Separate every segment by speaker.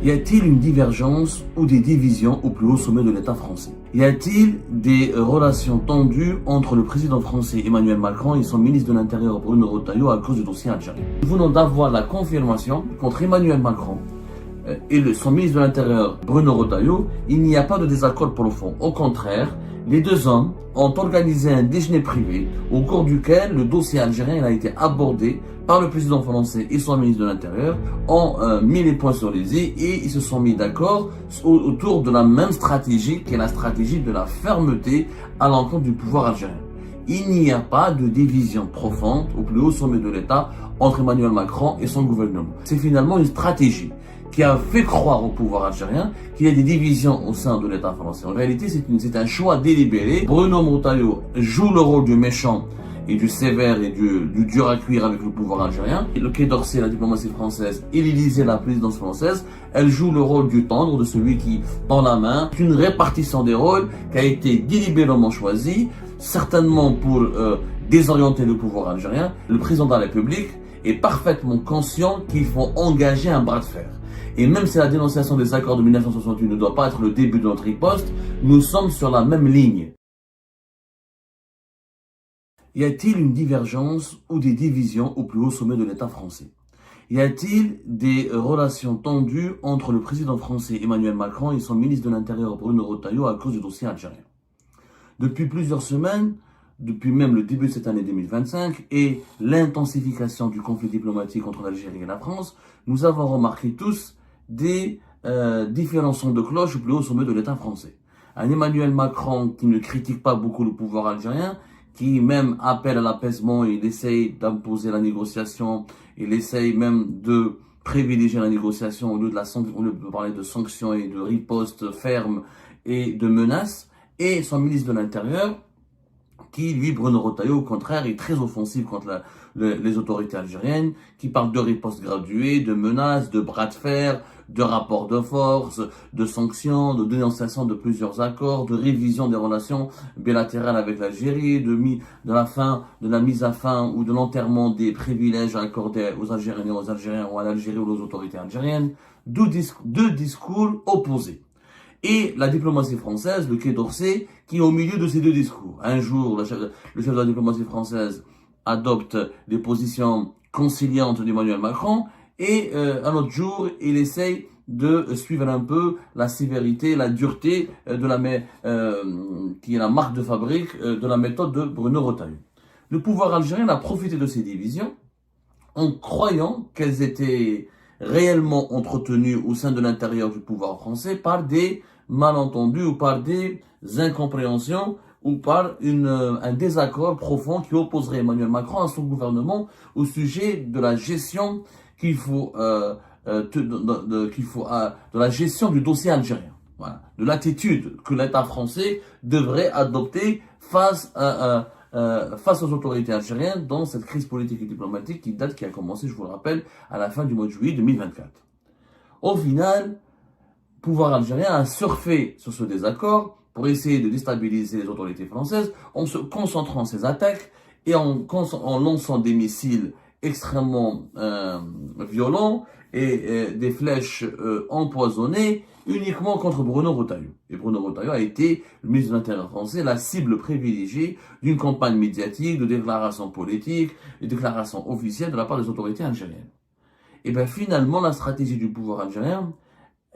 Speaker 1: Y a-t-il une divergence ou des divisions au plus haut sommet de l'État français? Y a-t-il des relations tendues entre le président français Emmanuel Macron et son ministre de l'Intérieur Bruno Retailleau à cause du dossier algérien? Nous venons d'avoir la confirmation qu'entre Emmanuel Macron et son ministre de l'Intérieur Bruno Retailleau, il n'y a pas de désaccord pour le fond. Au contraire, les deux hommes ont organisé un déjeuner privé au cours duquel le dossier algérien a été abordé par le président français et son ministre de l'Intérieur, ont mis les points sur les i et ils se sont mis d'accord autour de la même stratégie qui est la stratégie de la fermeté à l'encontre du pouvoir algérien. Il n'y a pas de division profonde au plus haut sommet de l'État entre Emmanuel Macron et son gouvernement. C'est finalement une stratégie qui a fait croire au pouvoir algérien qu'il y a des divisions au sein de l'État français. En réalité, c'est un choix délibéré. Bruno Retailleau joue le rôle du méchant et du sévère et du dur à cuire avec le pouvoir algérien. Et le Quai d'Orsay, la diplomatie française, et l'Élysée, la présidence française, elle joue le rôle du tendre, de celui qui tend la main. C'est une répartition des rôles qui a été délibérément choisie, certainement pour désorienter le pouvoir algérien. Le président de la République est parfaitement conscient qu'il faut engager un bras de fer. Et même si la dénonciation des accords de 1968 ne doit pas être le début de notre riposte, nous sommes sur la même ligne. Y a-t-il une divergence ou des divisions au plus haut sommet de l'État français? Y a-t-il des relations tendues entre le président français Emmanuel Macron et son ministre de l'Intérieur Bruno Retailleau à cause du dossier algérien? Depuis plusieurs semaines, depuis même le début de cette année 2025 et l'intensification du conflit diplomatique entre l'Algérie et la France, nous avons remarqué tous des différents sons de cloche au plus haut sommet de l'État français. Un Emmanuel Macron qui ne critique pas beaucoup le pouvoir algérien, qui même appelle à l'apaisement, il essaye d'imposer la négociation, il essaye même de privilégier la négociation au lieu de parler de sanctions et de ripostes fermes et de menaces, et son ministre de l'Intérieur, qui, lui, Bruno Retailleau, au contraire, est très offensif contre les autorités algériennes, qui parle de ripostes graduées, de menaces, de bras de fer, de rapports de force, de sanctions, de dénonciation de plusieurs accords, de révision des relations bilatérales avec l'Algérie, de la mise à fin ou de l'enterrement des privilèges accordés aux Algériens ou à l'Algérie ou aux autorités algériennes. Deux discours opposés. Et la diplomatie française, le Quai d'Orsay, qui est au milieu de ces deux discours. Un jour, le chef de la diplomatie française adopte des positions conciliantes d'Emmanuel Macron, et un autre jour, il essaye de suivre un peu la sévérité, la dureté qui est la marque de fabrique de la méthode de Bruno Retailleau. Le pouvoir algérien a profité de ces divisions en croyant qu'elles étaient réellement entretenues au sein de l'intérieur du pouvoir français par des malentendus ou par des incompréhensions ou par un désaccord profond qui opposerait Emmanuel Macron à son gouvernement au sujet de la gestion de la gestion du dossier algérien. Voilà. De l'attitude que l'État français devrait adopter face aux autorités algériennes dans cette crise politique et diplomatique qui a commencé, je vous le rappelle, à la fin du mois de juillet 2024. Au final, le pouvoir algérien a surfé sur ce désaccord pour essayer de déstabiliser les autorités françaises en se concentrant ses attaques et en lançant des missiles extrêmement violents et des flèches empoisonnées uniquement contre Bruno Retailleau. Et Bruno Retailleau a été, le ministre de l'Intérieur français, la cible privilégiée d'une campagne médiatique, de déclarations politiques, de déclarations officielles de la part des autorités algériennes. Et bien finalement, la stratégie du pouvoir algérien,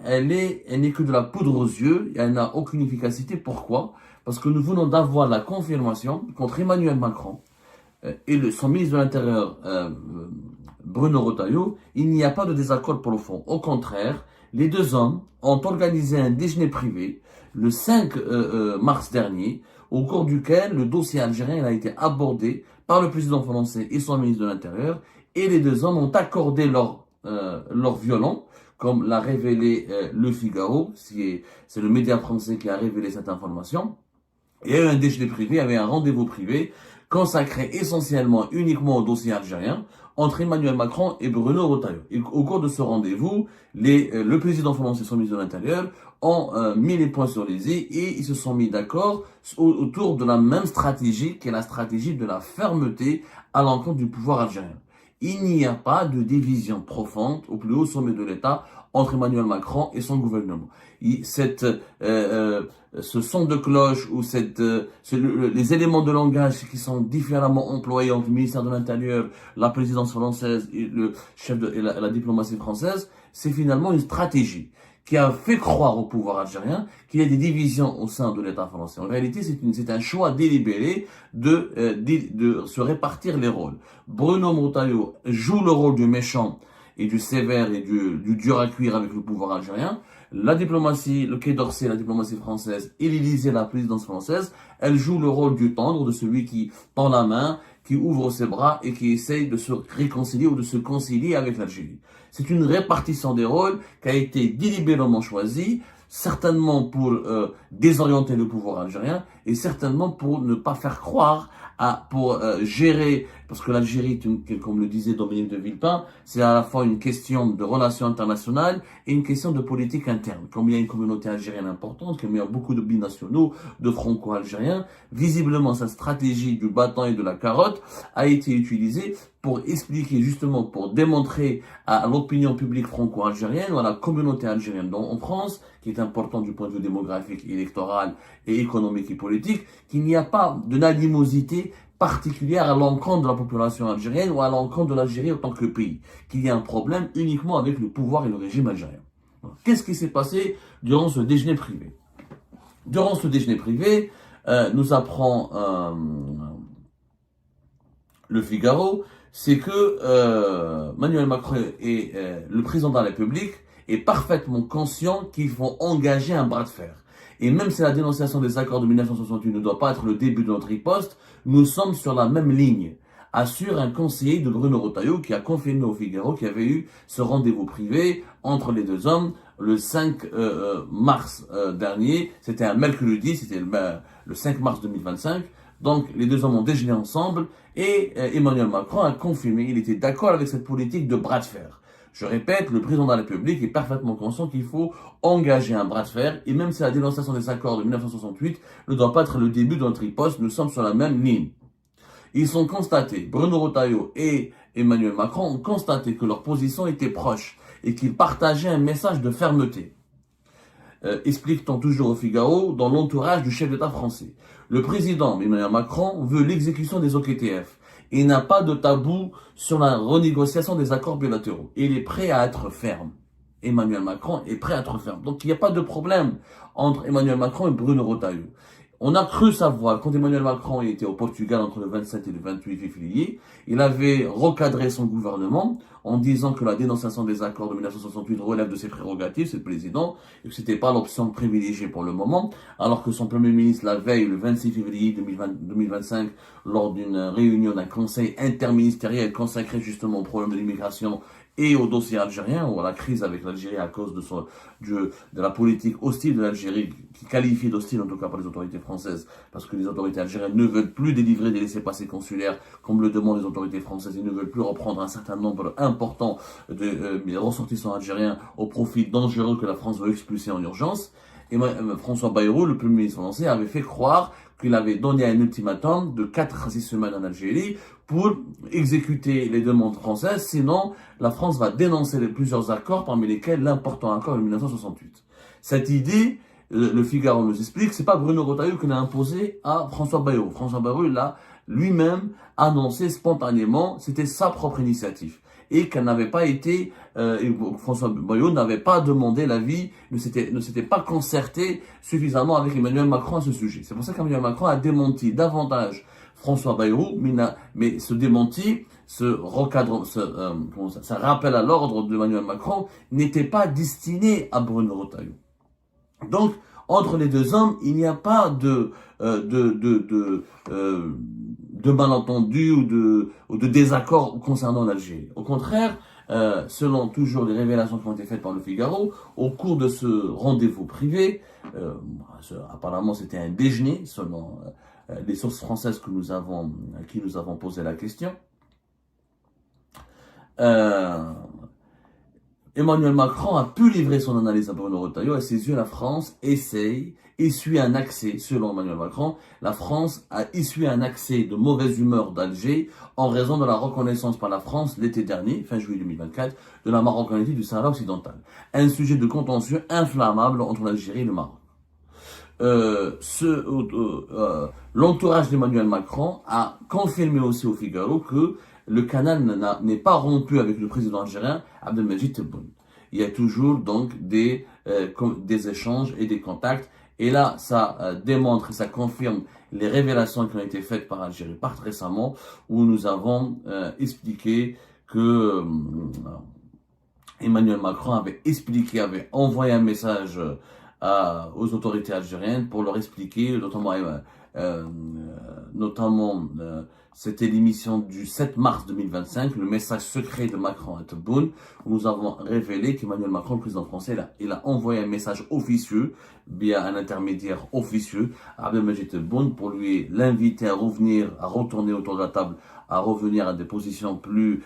Speaker 1: elle n'est que de la poudre aux yeux et elle n'a aucune efficacité. Pourquoi? Parce que nous venons d'avoir la confirmation contre Emmanuel Macron et son ministre de l'Intérieur Bruno Retailleau, il n'y a pas de désaccord pour le fond. Au contraire, les deux hommes ont organisé un déjeuner privé le 5 mars dernier, au cours duquel le dossier algérien a été abordé par le président français et son ministre de l'Intérieur, et les deux hommes ont accordé leur violon, comme l'a révélé Le Figaro, c'est le média français qui a révélé cette information. Il y a eu un déjeuner privé, il y avait un rendez-vous privé consacré essentiellement uniquement au dossier algérien entre Emmanuel Macron et Bruno Retailleau. Et au cours de ce rendez-vous, le président français et son ministre de l'Intérieur ont mis les points sur les i et ils se sont mis d'accord autour de la même stratégie qui est la stratégie de la fermeté à l'encontre du pouvoir algérien. il n'y a pas de division profonde au plus haut sommet de l'État entre Emmanuel Macron et son gouvernement. Ce son de cloche ou les éléments de langage qui sont différemment employés entre le ministère de l'Intérieur, la présidence française et le chef et la diplomatie française, c'est finalement une stratégie qui a fait croire au pouvoir algérien qu'il y a des divisions au sein de l'État français. En réalité, c'est un choix délibéré de se répartir les rôles. Bruno Retailleau joue le rôle du méchant et du sévère et du dur à cuire avec le pouvoir algérien. La diplomatie, le Quai d'Orsay, la diplomatie française et l'Élysée, la présidence française, elle joue le rôle du tendre, de celui qui tend la main, qui ouvre ses bras et qui essaye de se réconcilier ou de se concilier avec l'Algérie. C'est une répartition des rôles qui a été délibérément choisie, certainement pour désorienter le pouvoir algérien et certainement pour ne pas faire croire pour gérer, parce que l'Algérie, comme le disait Dominique de Villepin, c'est à la fois une question de relations internationales et une question de politique interne. Comme il y a une communauté algérienne importante, comme il y a beaucoup de binationaux, de franco-algériens, visiblement cette stratégie du bâton et de la carotte a été utilisée pour expliquer justement, pour démontrer à l'opinion publique franco-algérienne ou à la communauté algérienne en France, qui est important du point de vue démographique, électoral et économique et politique, qu'il n'y a pas de animosité particulière à l'encontre de la population algérienne ou à l'encontre de l'Algérie en tant que pays, qu'il y a un problème uniquement avec le pouvoir et le régime algérien. Qu'est-ce qui s'est passé durant ce déjeuner privé? Durant ce déjeuner privé, nous apprend le Figaro, c'est que Emmanuel Macron et le président de la République est parfaitement conscient qu'il faut engager un bras de fer. Et même si la dénonciation des accords de 1968 ne doit pas être le début de notre riposte, nous sommes sur la même ligne, assure un conseiller de Bruno Retailleau qui a confirmé au Figaro qu'il y avait eu ce rendez-vous privé entre les deux hommes le 5 mars dernier. C'était un mercredi, c'était le 5 mars 2025. Donc, les deux hommes ont déjeuné ensemble et Emmanuel Macron a confirmé qu'il était d'accord avec cette politique de bras de fer. Je répète, le président de la République est parfaitement conscient qu'il faut engager un bras de fer et même si la dénonciation des accords de 1968 ne doit pas être le début de notre riposte, nous sommes sur la même ligne. Ils sont constatés, Bruno Retailleau et Emmanuel Macron ont constaté que leur position était proche et qu'ils partageaient un message de fermeté. Explique-t-on toujours au Figaro, dans l'entourage du chef d'État français. Le président Emmanuel Macron veut l'exécution des OQTF. Il n'a pas de tabou sur la renégociation des accords bilatéraux. Il est prêt à être ferme. Emmanuel Macron est prêt à être ferme. Donc il n'y a pas de problème entre Emmanuel Macron et Bruno Retailleau. On a cru savoir, quand Emmanuel Macron était au Portugal entre le 27 et le 28 février, il avait recadré son gouvernement en disant que la dénonciation des accords de 1968 relève de ses prérogatives, c'est le président, et que c'était pas l'option privilégiée pour le moment, alors que son premier ministre, la veille, le 26 février 2025, lors d'une réunion d'un conseil interministériel consacré justement au problème de l'immigration et au dossier algérien, ou à la crise avec l'Algérie à cause de la politique hostile de l'Algérie, qui qualifie d'hostile en tout cas par les autorités françaises, parce que les autorités algériennes ne veulent plus délivrer des laissez-passer consulaires, comme le demandent les autorités françaises, ils ne veulent plus reprendre un certain nombre important de ressortissants algériens au profit dangereux que la France veut expulser en urgence. Et François Bayrou, le premier ministre français, avait fait croire qu'il avait donné un ultimatum de 4 à 6 semaines en Algérie pour exécuter les demandes françaises, sinon la France va dénoncer plusieurs accords, parmi lesquels l'important accord de 1968. Cette idée, le Figaro nous explique, c'est pas Bruno Retailleau qui l'a imposé à François Bayrou. François Bayrou l'a lui-même annoncé spontanément, c'était sa propre initiative. Et qu'elle n'avait pas été, François Bayrou n'avait pas demandé l'avis, ne s'était pas concerté suffisamment avec Emmanuel Macron à ce sujet. C'est pour ça qu'Emmanuel Macron a démenti davantage François Bayrou, mais ce démenti, ce rappel à l'ordre d'Emmanuel Macron n'était pas destiné à Bruno Retailleau. Donc, entre les deux hommes, il n'y a pas de malentendus ou de désaccords concernant l'Algérie. Au contraire, selon toujours les révélations qui ont été faites par le Figaro, au cours de ce rendez-vous privé, apparemment c'était un déjeuner, selon les sources françaises à qui nous avons posé la question, Emmanuel Macron a pu livrer son analyse à Bruno Retailleau. À ses yeux, la France essuie un accès, selon Emmanuel Macron, la France a essuyé un accès de mauvaise humeur d'Alger en raison de la reconnaissance par la France l'été dernier, fin juillet 2024, de la marocanité du Sahara occidental. Un sujet de contentieux inflammable entre l'Algérie et le Maroc. L'entourage d'Emmanuel Macron a confirmé aussi au Figaro que le canal n'est pas rompu avec le président algérien Abdelmadjid Tebboune. Il y a toujours donc des échanges et des contacts. Et là, ça démontre et ça confirme les révélations qui ont été faites par Algérie Part récemment, où nous avons expliqué que Emmanuel Macron avait envoyé un message aux autorités algériennes pour leur expliquer, notamment c'était l'émission du 7 mars 2025, le message secret de Macron à Tebboune, où nous avons révélé qu'Emmanuel Macron, le président français, il a envoyé un message officieux, via un intermédiaire officieux, à Abdelmadjid Tebboune, pour l'inviter à retourner autour de la table, à revenir à des positions plus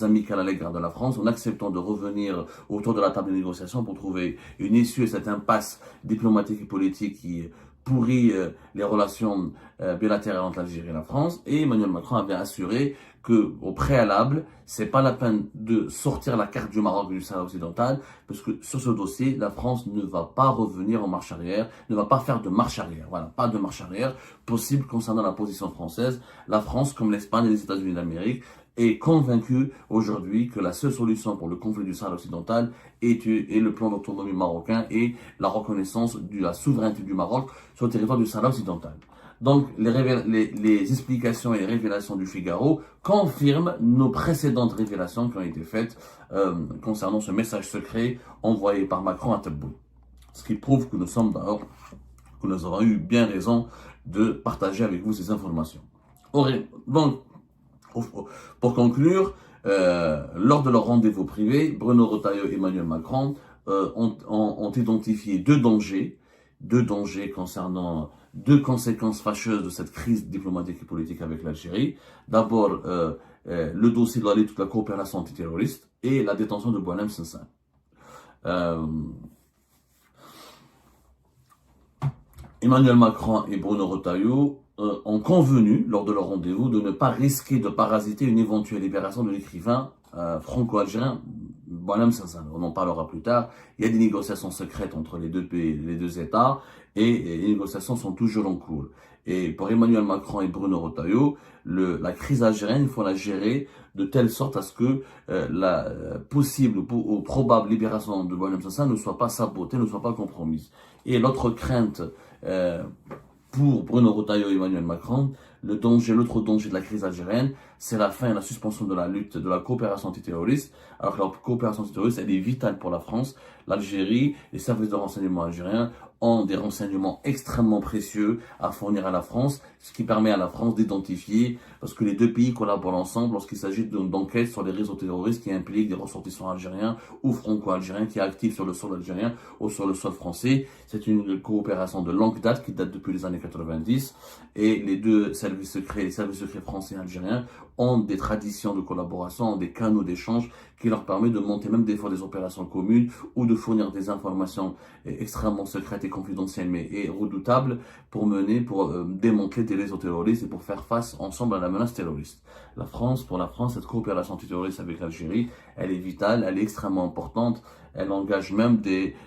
Speaker 1: amicales à l'égard de la France, en acceptant de revenir autour de la table de négociation pour trouver une issue à cette impasse diplomatique et politique qui pourrit les relations bilatérales entre l'Algérie et la France. Et Emmanuel Macron avait assuré que, au préalable, c'est pas la peine de sortir la carte du Maroc et du Sahara occidental, parce que sur ce dossier, la France ne va pas revenir en marche arrière, ne va pas faire de marche arrière. Voilà, pas de marche arrière possible concernant la position française. La France, comme l'Espagne et les États-Unis d'Amérique, est convaincue aujourd'hui que la seule solution pour le conflit du Sahara occidental est le plan d'autonomie marocain et la reconnaissance de la souveraineté du Maroc sur le territoire du Sahara occidental. Donc, les explications et les révélations du Figaro confirment nos précédentes révélations qui ont été faites concernant ce message secret envoyé par Macron à Tebboune. Ce qui prouve que nous avons eu bien raison de partager avec vous ces informations. Donc, pour conclure, lors de leur rendez-vous privé, Bruno Retailleau et Emmanuel Macron ont identifié deux dangers concernant deux conséquences fâcheuses de cette crise diplomatique et politique avec l'Algérie. D'abord, le dossier de la lutte de la coopération antiterroriste et la détention de Boualem Sansal. Emmanuel Macron et Bruno Retailleau ont convenu, lors de leur rendez-vous, de ne pas risquer de parasiter une éventuelle libération de l'écrivain franco-algérien Boualem Sansal. On en parlera plus tard. Il y a des négociations secrètes entre les deux pays, les deux États, et les négociations sont toujours en cours. Et pour Emmanuel Macron et Bruno Retailleau, la crise algérienne, il faut la gérer de telle sorte à ce que la possible ou probable libération de Boualem Sansal ne soit pas sabotée, ne soit pas compromise. Et l'autre crainte pour Bruno Retailleau et Emmanuel Macron, l'autre danger de la crise algérienne, c'est la fin et la suspension de la lutte de la coopération antiterroriste. Alors que la coopération antiterroriste, elle est vitale pour la France. L'Algérie, les services de renseignement algériens ont des renseignements extrêmement précieux à fournir à la France, ce qui permet à la France d'identifier, parce que les deux pays collaborent ensemble lorsqu'il s'agit d'enquêtes sur les réseaux terroristes qui impliquent des ressortissants algériens ou franco-algériens qui actifs sur le sol algérien ou sur le sol français. C'est une coopération de longue date qui date depuis les années 90 et les deux services secrets, les services secrets français et algériens, ont des traditions de collaboration, ont des canaux d'échange qui leur permettent de monter même des fois des opérations communes ou de fournir des informations extrêmement secrètes et confidentielles mais redoutables pour démanteler des réseaux terroristes et pour faire face ensemble à la menace terroriste. Pour la France, cette coopération antiterroriste avec l'Algérie, elle est vitale, elle est extrêmement importante, elle engage même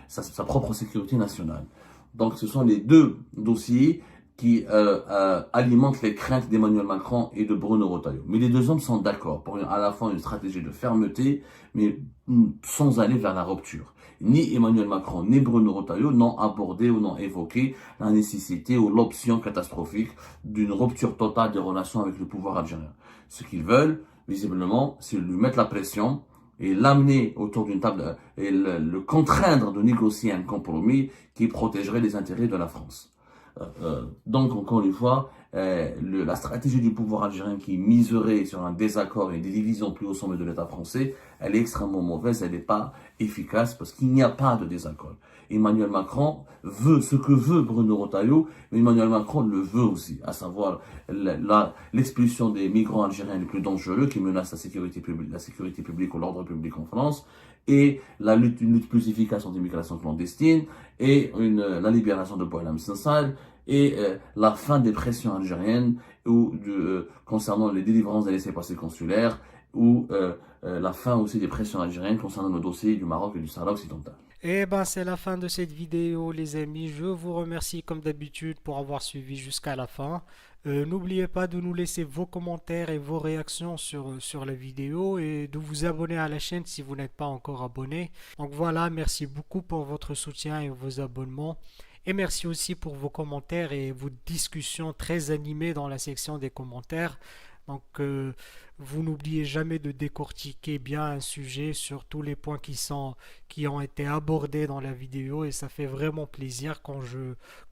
Speaker 1: sa propre sécurité nationale. Donc ce sont les deux dossiers qui alimentent les craintes d'Emmanuel Macron et de Bruno Retailleau. Mais les deux hommes sont d'accord pour à la fois une stratégie de fermeté, mais sans aller vers la rupture. Ni Emmanuel Macron ni Bruno Retailleau n'ont abordé ou n'ont évoqué la nécessité ou l'option catastrophique d'une rupture totale des relations avec le pouvoir algérien. Ce qu'ils veulent, visiblement, c'est lui mettre la pression et l'amener autour d'une table et le contraindre de négocier un compromis qui protégerait les intérêts de la France. Donc, encore une fois, la stratégie du pouvoir algérien qui miserait sur un désaccord et des divisions plus au sommet de l'État français, elle est extrêmement mauvaise, elle n'est pas efficace parce qu'il n'y a pas de désaccord. Emmanuel Macron veut ce que veut Bruno Retailleau, mais Emmanuel Macron le veut aussi, à savoir l'expulsion des migrants algériens les plus dangereux qui menacent la sécurité publique ou l'ordre public en France, et une lutte plus efficace contre l'immigration clandestine, et la libération de Boualem Sansal, et la fin des pressions algériennes concernant les délivrances des laissez-passer consulaires, ou la fin aussi des pressions algériennes concernant le dossier du Maroc et du Sahara occidental.
Speaker 2: Et ben c'est la fin de cette vidéo les amis. Je vous remercie comme d'habitude pour avoir suivi jusqu'à la fin. N'oubliez pas de nous laisser vos commentaires et vos réactions sur la vidéo et de vous abonner à la chaîne si vous n'êtes pas encore abonné. Donc voilà, merci beaucoup pour votre soutien et vos abonnements. Et merci aussi pour vos commentaires et vos discussions très animées dans la section des commentaires. Donc, vous n'oubliez jamais de décortiquer bien un sujet sur tous les points qui ont été abordés dans la vidéo et ça fait vraiment plaisir quand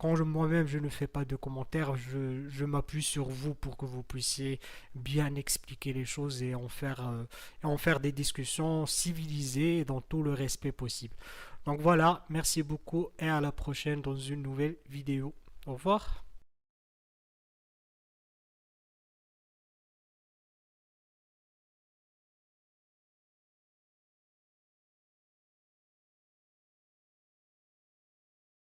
Speaker 2: moi-même je ne fais pas de commentaires, je m'appuie sur vous pour que vous puissiez bien expliquer les choses et en faire des discussions civilisées et dans tout le respect possible. Donc voilà, merci beaucoup et à la prochaine dans une nouvelle vidéo. Au revoir.